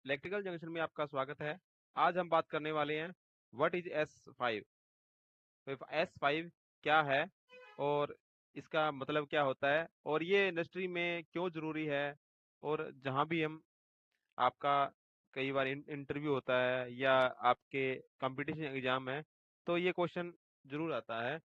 Electrical junction में आपका स्वागत है। आज हम बात करने वाले हैं व्हाट इज S5। तो S5 क्या है और इसका मतलब क्या होता है और ये इंडस्ट्री में क्यों जरूरी है। और जहां भी हम आपका कई बार इंटरव्यू होता है या आपके कंपटीशन एग्जाम है तो ये क्वेश्चन जरूर आता है।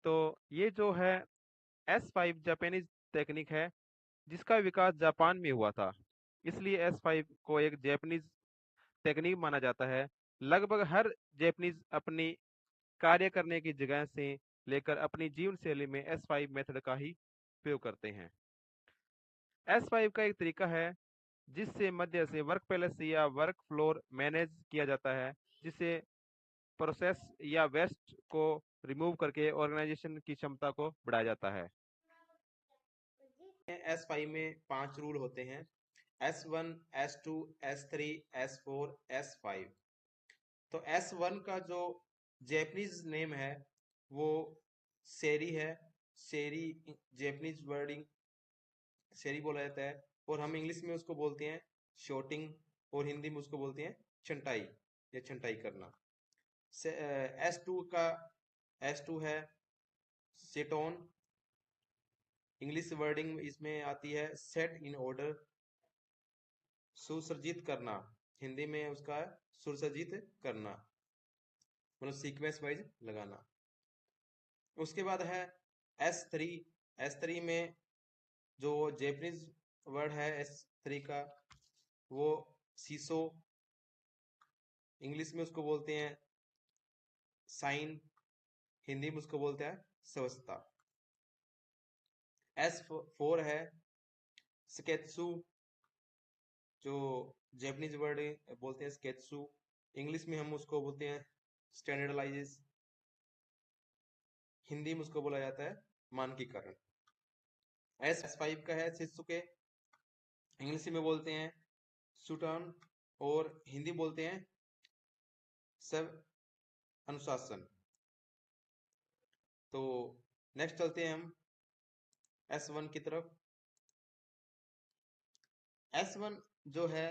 तो ये जो है S5 जापानीज टेक्निक है जिसका विकास जापान में हुआ था, इसलिए S5 को एक जापानीज टेक्निक माना जाता है। लगभग हर जैपनीज अपनी कार्य करने की जगह से लेकर अपनी जीवन शैली में S5 मेथड का ही प्रयोग करते हैं। S5 का एक तरीका है जिससे मध्य से वर्क पैलेस या वर्क फ्लोर मैनेज किया जाता है, जिससे प्रोसेस या वेस्ट को रिमूव करके ऑर्गेनाइजेशन की क्षमता को बढ़ाया जाता है। S5 में 5 रूल होते हैं: S1, S2, S3, S4, S5। तो S1 का जो जैपनीज नेम है वो सेरी है। सेरी जैपनीज वर्डिंग सेरी बोला जाता है, और हम इंग्लिश में उसको बोलते हैं शॉटिंग, और हिंदी में उसको बोलते हैं छंटाई या छंटाई करना। S2 है सेट ऑन। इंग्लिश वर्डिंग इसमें आती है सेट इन ऑर्डर, सुसज्जित करना। हिंदी में उसका सुसज्जित करना, मतलब सीक्वेंस वाइज लगाना। उसके बाद है S3। S3 में जो जैपनीज वर्ड है S3 का वो सीसो, इंग्लिश में उसको बोलते हैं साइन, हिंदी में उसको बोलते हैं स्वच्छता। S4 है स्केत्सु, जो जैपनीज वर्ड बोलते हैं स्केत्सु, इंग्लिश में हम उसको बोलते हैं स्टैंडर्डाइजेस, हिंदी में उसको बोला जाता है मानकीकरण। S5 का है शित्सुके, इंग्लिश में बोलते हैं सुटन, और हिंदी बोलते हैं सब अनुशासन। तो नेक्स्ट चलते हैं हम S1 की तरफ। S1 जो है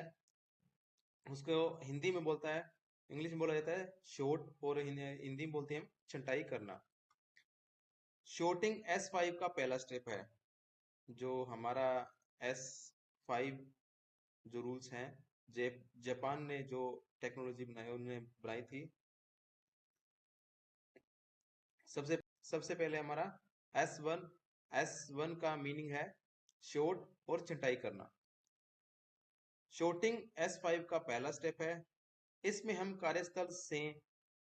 उसको हिंदी में बोलता है, इंग्लिश में बोला जाता है शॉर्ट, और हिंदी में बोलते हैं छंटाई करना। शॉर्टिंग S5 का पहला स्टेप है। जो हमारा S5 जो रूल्स हैं, जापान ने जो टेक्नोलॉजी बनाई उन्होंने बनाई थी। सबसे सबसे पहले हमारा S1 S1 का मीनिंग है शॉर्ट और छंटाई करना। शॉर्टिंग S5 का पहला स्टेप है। इसमें हम कार्यस्थल से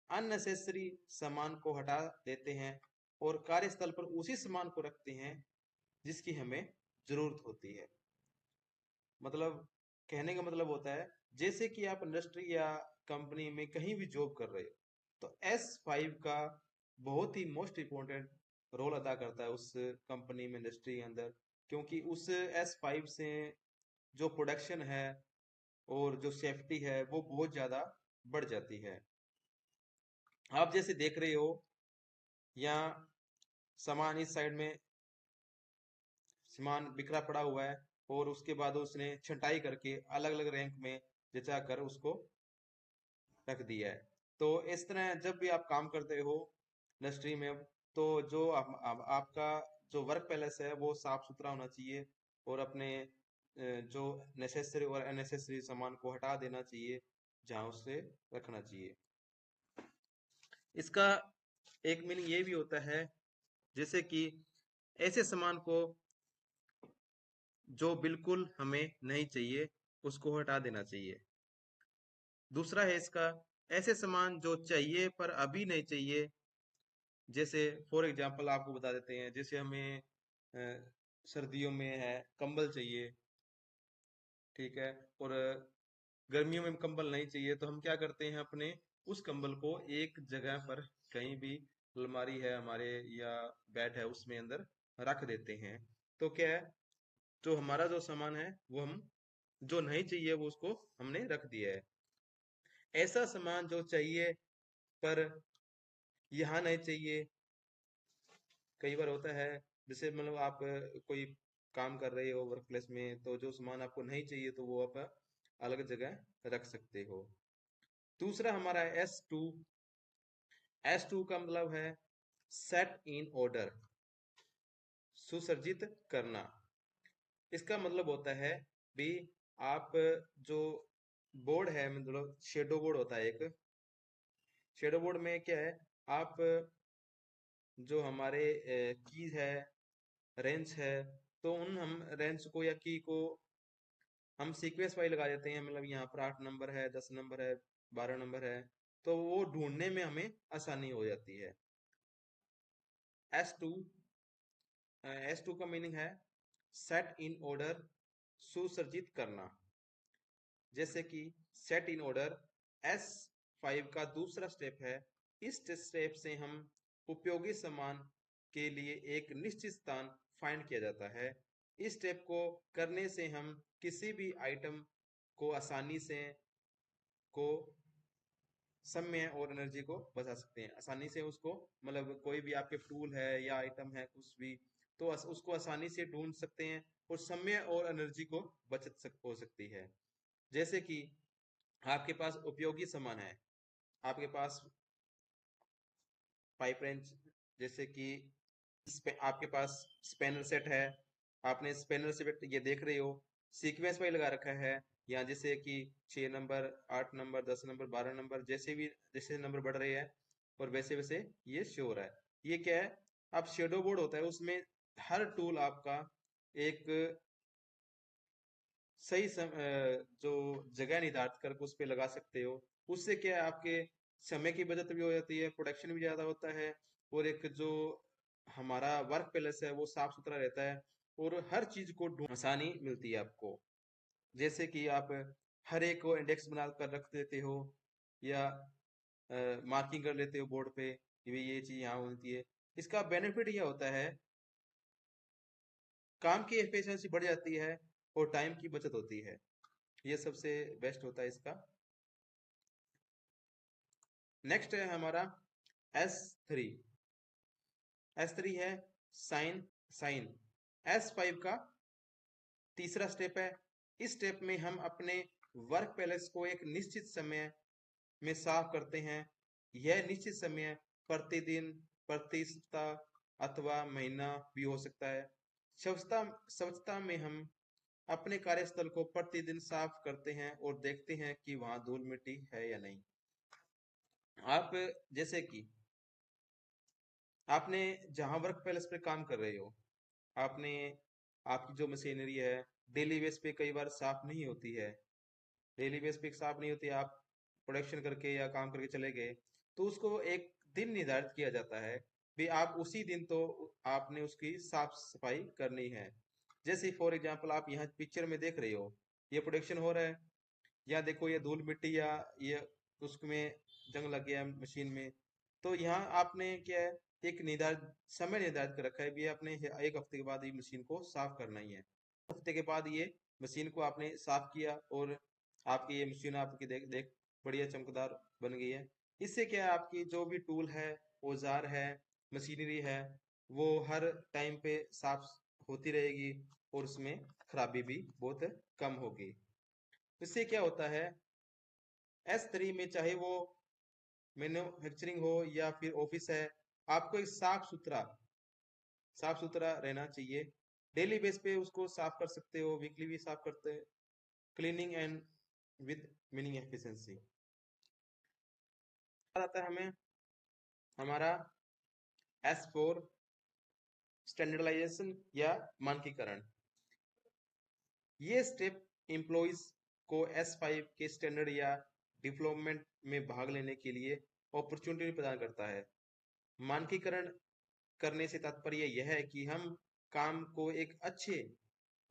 अननेसेसरी सामान को हटा देते हैं और कार्यस्थल पर उसी सामान को रखते हैं जिसकी हमें जरूरत होती है। मतलब कहने का मतलब होता है जैसे कि आप इंडस्ट्री या कंपनी में कहीं भी जॉब कर रहे हो, तो S5 का बहुत ही मोस्ट इम्पोर्टेंट रोल अदा करता है उस कंपनी में, इंडस्ट्री के अंदर। क्योंकि उस S5 से जो प्रोडक्शन है और जो सेफ्टी है वो बहुत ज्यादा बढ़ जाती है। आप जैसे देख रहे हो यहाँ सामान इस साइड में सामान बिखरा पड़ा हुआ है, और उसके बाद उसने छंटाई करके अलग अलग रैंक में जचा कर उसको रख दिया है। तो इस तरह जब भी आप काम करते हो इंडस्ट्री में, तो जो आपका जो वर्क पैलेस है वो साफ सुथरा होना चाहिए, और अपने जो नेसेसरी और अननेसेसरी सामान को हटा देना चाहिए, जहाँ उसे रखना चाहिए। इसका एक मीनिंग ये भी होता है जैसे कि ऐसे सामान को जो बिल्कुल हमें नहीं चाहिए उसको हटा देना चाहिए। दूसरा है इसका ऐसे सामान जो चाहिए पर अभी नहीं चाहिए। जैसे फॉर एग्जांपल आपको बता देते हैं, जैसे हमें सर्दियों में है कंबल चाहिए, ठीक है, और गर्मियों में कंबल नहीं चाहिए, तो हम क्या करते हैं, अपने उस कंबल को एक जगह पर कहीं भी अलमारी है हमारे या बेड है उसमें अंदर रख देते हैं। तो क्या है, जो हमारा जो सामान है वो हम जो नहीं चाहिए वो उसको हमने रख दिया है। ऐसा सामान जो चाहिए पर यहाँ नहीं चाहिए, कई बार होता है। जैसे मतलब आप कोई काम कर रहे हो वर्क प्लेस में, तो जो सामान आपको नहीं चाहिए तो वो आप अलग जगह रख सकते हो। दूसरा हमारा है S2। S2 का मतलब है सेट इन ऑर्डर, सुसज्जित करना। इसका मतलब होता है भी आप जो बोर्ड है, मतलब शेडो बोर्ड होता है एक। शेडो बोर्ड में क्या है, आप जो हमारे कीज है, रेंज है, तो उन हम रेंज को या की को हम सीक्वेंस वाइज लगा देते हैं। मतलब यहाँ पर 8 नंबर है, 10 नंबर है, 12 नंबर है, तो वो ढूंढने में हमें आसानी हो जाती है। S2, S2 का मीनिंग है सेट इन ऑर्डर, सुसज्जित करना। जैसे कि सेट इन ऑर्डर S5 का दूसरा स्टेप है। इस स्टेप से हम उपयोगी सामान के लिए एक निश्चित स्थान फाइंड किया जाता है। इस स्टेप को करने से हम किसी भी आइटम को आसानी से को समय और एनर्जी को बचा सकते हैं। आसानी से उसको, मतलब कोई भी आपके टूल है या आइटम है कुछ भी, तो उसको आसानी से ढूंढ सकते हैं और समय और एनर्जी को बचत हो सकती है। जैसे कि आपके पास उपयोगी सामान है, आपके पास पाइप रेंच, जैसे कि आपके पास स्पेनर सेट है, आपने स्पेनर सेट ये देख रहे हो सीक्वेंस में लगा रखा है। यहाँ जैसे कि 6 नंबर, 8 नंबर, 10 नंबर, 12 नंबर, जैसे नंबर बढ़ रहे हैं और वैसे वैसे ये शो हो रहा है। ये क्या है, आप शेडो बोर्ड होता है उसमें हर टूल आपका एक सही जो जगह निर्धारित करके उस पे लगा सकते हो। उससे क्या है, आपके समय की बचत भी हो जाती है, प्रोडक्शन भी ज्यादा होता है, और एक जो हमारा वर्क प्लेस है वो साफ सुथरा रहता है, और हर चीज को ढूंढ आसानी मिलती है आपको। जैसे कि आप हर एक को इंडेक्स बना कर रख देते हो, या मार्किंग कर लेते हो बोर्ड पे कि भाई ये चीज यहाँ होती है। इसका बेनिफिट यह होता है, काम की एफिशिएंसी बढ़ जाती है और टाइम की बचत होती है। ये सबसे बेस्ट होता है इसका। नेक्स्ट है हमारा S3। S3 है साइन साइन। S5 का तीसरा स्टेप है। इस स्टेप में हम अपने वर्क प्लेस को एक निश्चित समय में साफ करते हैं। यह निश्चित समय प्रतिदिन, प्रति सप्ताह अथवा महीना भी हो सकता है। स्वच्छता स्वच्छता में हम अपने कार्यस्थल को प्रतिदिन साफ करते हैं और देखते हैं कि वहां धूल मिट्टी है या नहीं। आप जैसे कि आपने जहां वर्क प्लेस पे काम कर रहे हो, आपने आपकी जो मशीनरी है डेली बेस पे कई बार साफ नहीं होती है। डेली बेस पे साफ नहीं होती, आप प्रोडक्शन करके या काम करके चले गए, तो उसको एक दिन निर्धारित किया जाता है भी आप उसी दिन तो आपने उसकी साफ सफाई करनी है। जैसे फॉर एग्जांपल आप यहाँ पिक्चर में देख रहे हो, ये प्रोडक्शन हो रहा है, या देखो ये धूल मिट्टी या ये उसमें जंग लग गया मशीन में, तो यहाँ आपने क्या है, एक निर्धारित समय निर्धारित कर रखा है भी आपने 1 हफ्ते के बाद ये मशीन को साफ करना ही है। हफ्ते के बाद ये मशीन को आपने साफ किया और आपकी ये मशीन आपकी देख देख बढ़िया चमकदार बन गई है। इससे क्या है, आपकी जो भी टूल है, औजार है, मशीनरी है, वो हर टाइम पे साफ होती रहेगी और उसमें खराबी भी बहुत कम होगी। इससे क्या होता है, S3 में चाहे वो मैन्युफैक्चरिंग हो या फिर ऑफिस है, आपको एक साफ सुथरा रहना चाहिए। डेली बेस पे उसको साफ कर सकते हो, वीकली भी साफ करते हैं। Cleaning and with meaning efficiency आता है हमें हमारा S4 स्टैंडर्डाइजेशन या मानकीकरण। ये स्टेप एम्प्लॉइज को S5 के स्टैंडर्ड या डेवलपमेंट में भाग लेने के लिए अपॉर्चुनिटी प्रदान करता है। मानकीकरण करने से तात्पर्य यह है कि हम काम को एक अच्छे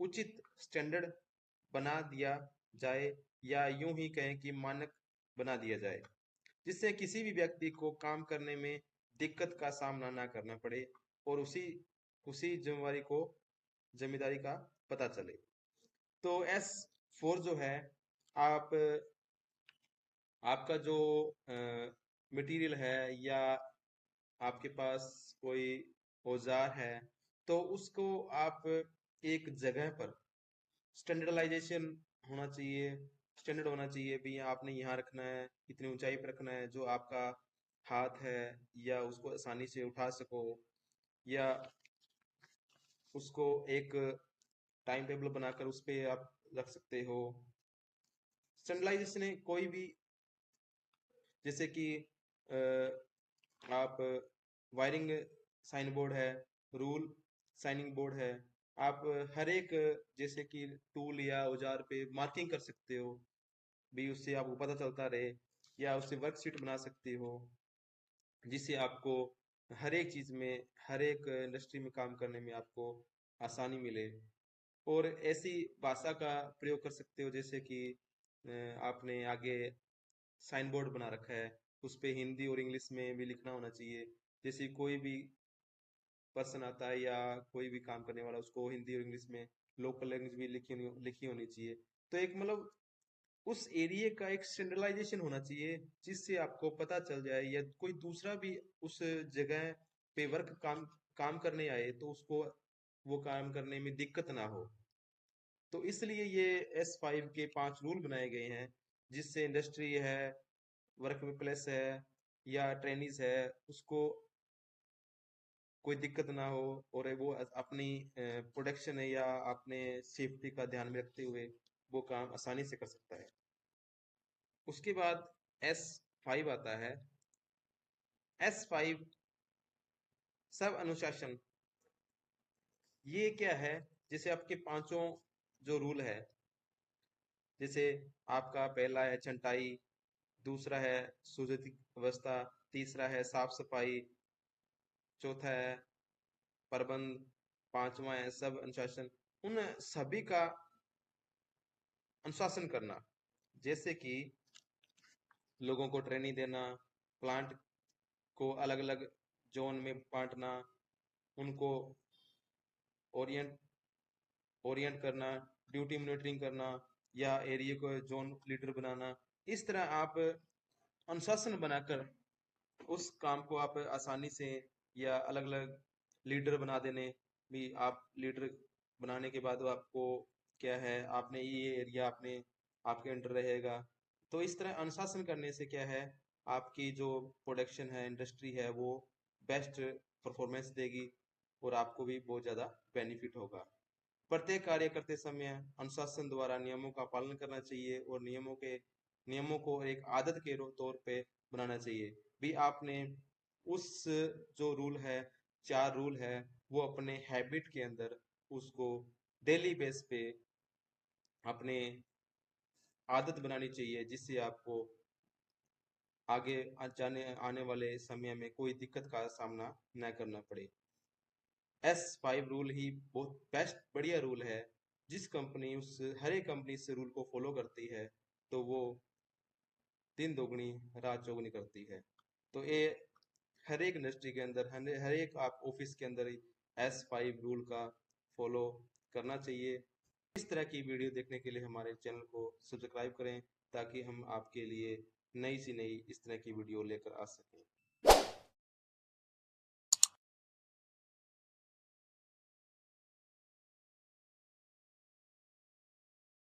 उचित स्टैंडर्ड बना दिया जाए, या यूं ही कहें कि मानक बना दिया जाए, जिससे किसी भी व्यक्ति को काम करने में दिक्कत का सामना ना करना पड़े और उसी उसी जिम्मेदारी का पता चले। तो S4 जो है, आप आपका जो मटेरियल है या आपके पास कोई औजार है, तो उसको आप एक जगह पर स्टैंडर्डाइजेशन होना चाहिए, स्टैंडर्ड होना चाहिए भी, आपने यहाँ रखना है, इतनी ऊंचाई पर रखना है, जो आपका हाथ है या उसको आसानी से उठा सको, या उसको एक टाइम टेबल बनाकर उस पे आप रख सकते हो। स्टैंडर्डाइजेशन है कोई भी, जैसे कि आप वायरिंग साइन बोर्ड है, रूल साइनिंग बोर्ड है, आप हर एक जैसे कि टूल या औजार पे मार्किंग कर सकते हो भी, उससे आपको पता चलता रहे, या उससे वर्कशीट बना सकते हो जिससे आपको हर एक चीज में, हर एक इंडस्ट्री में काम करने में आपको आसानी मिले। और ऐसी भाषा का प्रयोग कर सकते हो जैसे कि आपने आगे साइन बोर्ड बना रखा है, उस पे हिंदी और इंग्लिश में भी लिखना होना चाहिए। जैसे कोई भी पर्सन आता है या कोई भी काम करने वाला, उसको हिंदी और इंग्लिश में लोकल लैंग्वेज भी लिखी होनी चाहिए। तो एक मतलब उस एरिया का एक स्टैंडर्डाइजेशन होना चाहिए, जिससे आपको पता चल जाए, या कोई दूसरा भी उस जगह पे वर्क काम काम करने आए तो उसको वो काम करने में दिक्कत ना हो। तो इसलिए ये S5 के 5 रूल बनाए गए हैं, जिससे इंडस्ट्री है, वर्क प्लेस है या ट्रेनिज है, उसको कोई दिक्कत ना हो, और वो अपनी प्रोडक्शन है या अपने सेफ्टी का ध्यान में रखते हुए वो काम आसानी से कर सकता है। उसके बाद S5 आता है। S5 सब अनुशासन। ये क्या है? जैसे आपके पांचों जो रूल है, जैसे आपका पहला है छंटाई, दूसरा है सुगति अवस्था, तीसरा है साफ सफाई, चौथा है प्रबंध, पांचवा है सब अनुशासन। उन सभी का अनुशासन करना, जैसे कि लोगों को ट्रेनिंग देना, प्लांट को अलग अलग जोन में बांटना, उनको ओरिएंट ओरिएंट करना, ड्यूटी मॉनिटरिंग करना, या एरिया को जोन लीडर बनाना। इस तरह आप अनुशासन बनाकर उस काम को आप आसानी से, या अलग अलग लीडर बना देने भी, आप लीडर बनाने के बाद वो आपको क्या है, आपने ये एरिया आपने आपके अंडर रहेगा। तो इस तरह अनुशासन करने से क्या है, आपकी जो प्रोडक्शन है, इंडस्ट्री है, वो बेस्ट परफॉर्मेंस देगी और आपको भी बहुत ज्यादा बेनिफिट होगा। प्रत्येक कार्य करते समय अनुशासन द्वारा नियमों का पालन करना चाहिए, और नियमों को एक आदत के तौर पे बनाना चाहिए भी। आपने उस जो रूल है, 4 रूल है, वो अपने हैबिट के अंदर उसको डेली बेस पे अपने आदत बनानी चाहिए, जिससे आपको आगे जाने आने वाले समय में कोई दिक्कत का सामना न करना पड़े। S5 रूल ही बहुत बेस्ट बढ़िया रूल है। जिस कंपनी उस हर एक कंपनी इस रूल को फॉलो करती है, तो वो दिन दोगुनी रात चौगुनी करती है। तो ये हर एक इंडस्ट्री के अंदर, हर एक आप ऑफिस के अंदर S5 रूल का फॉलो करना चाहिए। इस तरह की वीडियो देखने के लिए हमारे चैनल को सब्सक्राइब करें, ताकि हम आपके लिए नई सी नई इस तरह की वीडियो लेकर आ सकें।